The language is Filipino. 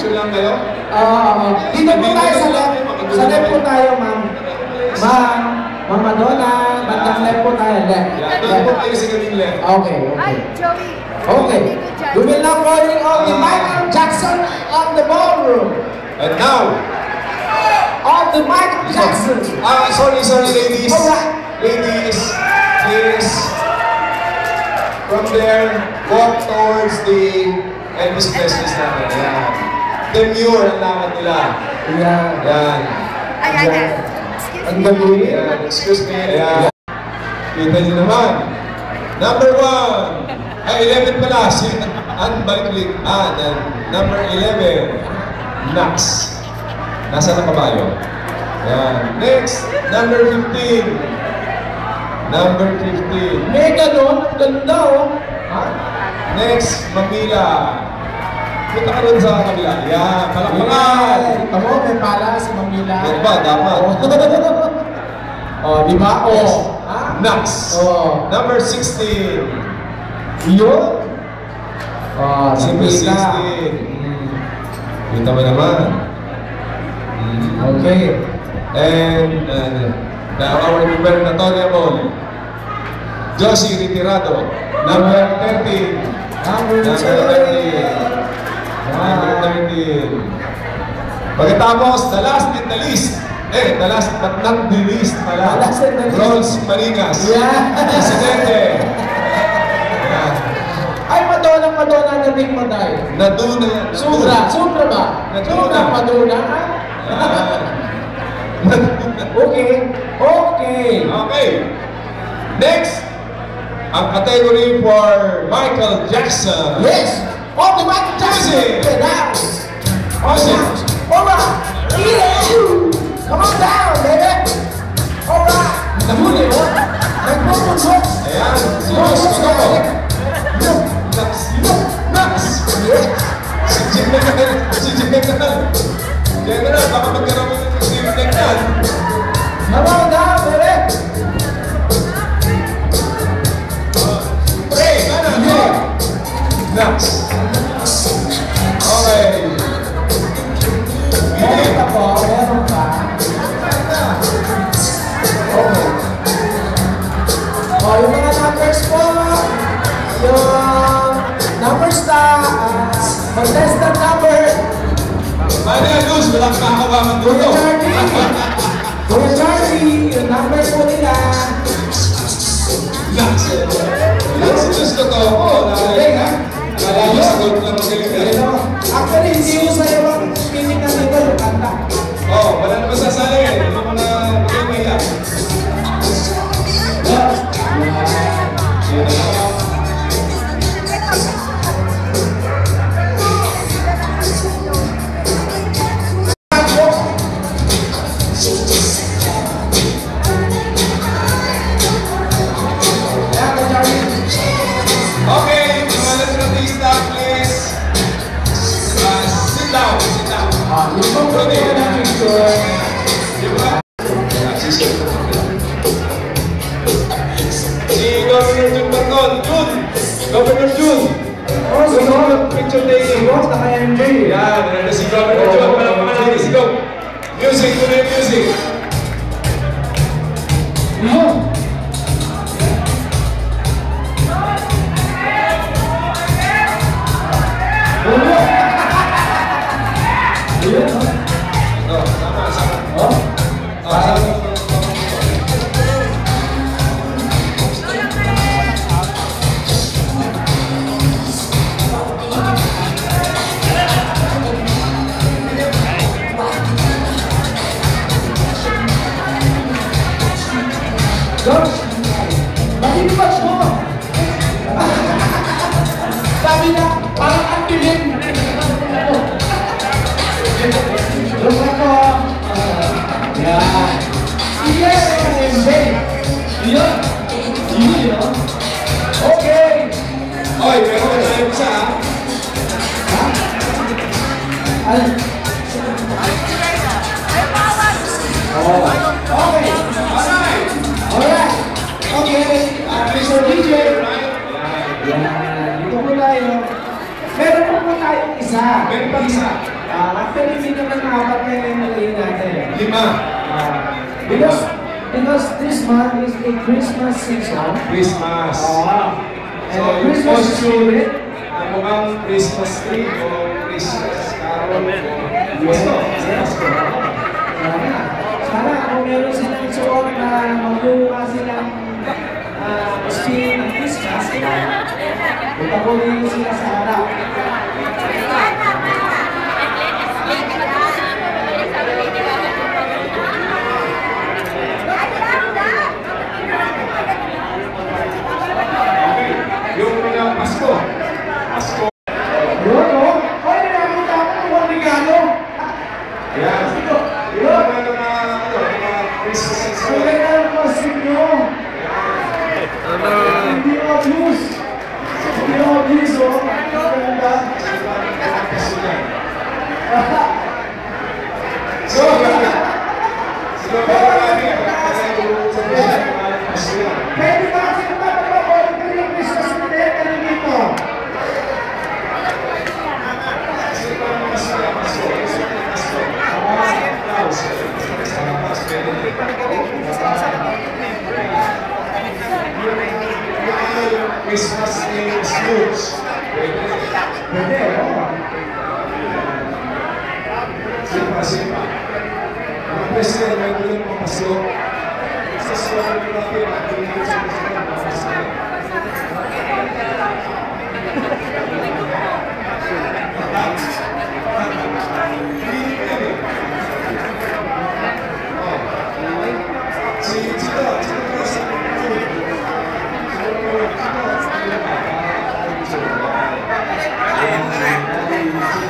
Picture lang kayo? Dito po tayo sa left. Sa left po tayo, ma'am. Ma'am Madonna, bandang left po tayo. Left. Doon po kayo sa galing left. Okay. Ay, Joey. Okay. We will now calling on the Michael Jackson of the ballroom. And now, On the Michael Jackson. sorry, ladies. Alright. Ladies, please, from there, walk towards the Elvis Presley's namin. Yan. Demure ang naman nila. Yan. Ayan. Ang gabi. Yan. Excuse me. Ayan. Kita niyo naman. Number 1. Ay, 11 pala. Si Unbalik. Number 11. Nax. Nasa na kabayo? Yan. Next, number 15. Number 15. Mega doon. Ang ganda, oh. Next, Mamila. Punta ka rin sa kabila. Yan, palakpakan. Tamo, may pala si Mamila. Yan ba? Dapat. Di ba? Nax. Number 16. Yun? Number 16. Kita mo naman. Okay. And our gubernador, Josie Retirado. Number 13. Number 13. Pagkatapos, the last in the list. The last but not the least pala. Rolls Marinas. Presidente. Ay, Madonna na din mo tayo. Naduna yan. Sobra ba? Sobra Madonna. Okay. Next, ang category for Michael Jackson. Yes. Oh, the Michael Jackson. Music. Alright. Come on down, baby. Alright. Nahuli mo? Nagpupunso. Ayan. Serious ko ako. Nax. Si General, baka magkaroon mo ng safety yan. Come on down, baby. Nax. Okay. Meron pa. Okay. Yung mga numbers po. Yung numbers na contestant number. Ano yan, Luz? Walang kakawakan dito. Kuya Charlie, yung numbers po nila. Nax. Gusto ko ako. Kala mo sa gold lang magaling ka. Actually, hindi ko sa'yo ang pinig na nito yung kanta. Wala na masasali eh. Hindi mo na magiging Okay, mga latratista, please. Sit down. Yung pagpapalala ng picture. Si Governor Jun Barton. Governor Jun. Picture taking. Naka-MJ. Yan, si Governor Jun. Palakpakan natin si Gov. Music, tuloy yung music. Makinibas mo! Sabi na, parang ang piling! Look ako! Yan! Yes! Yan! Yan! Okay! Oy, meron ka tayo isa ha? Ay! Okay! Alright! Okay! Mr. DJ! Yan! Dito po tayo. Meron po tayong isa. Meron pa isa. Actually, hindi naman apat na yung nilagay natin. 5. Because this month is a Christmas season. Christmas. And the Christmas spirit. Mukhang Christmas tree o Christmas carol. Yes. Sana kung meron silang suot na magbubuka silang spirit ng Christmas, pagkakulin sila sa harap.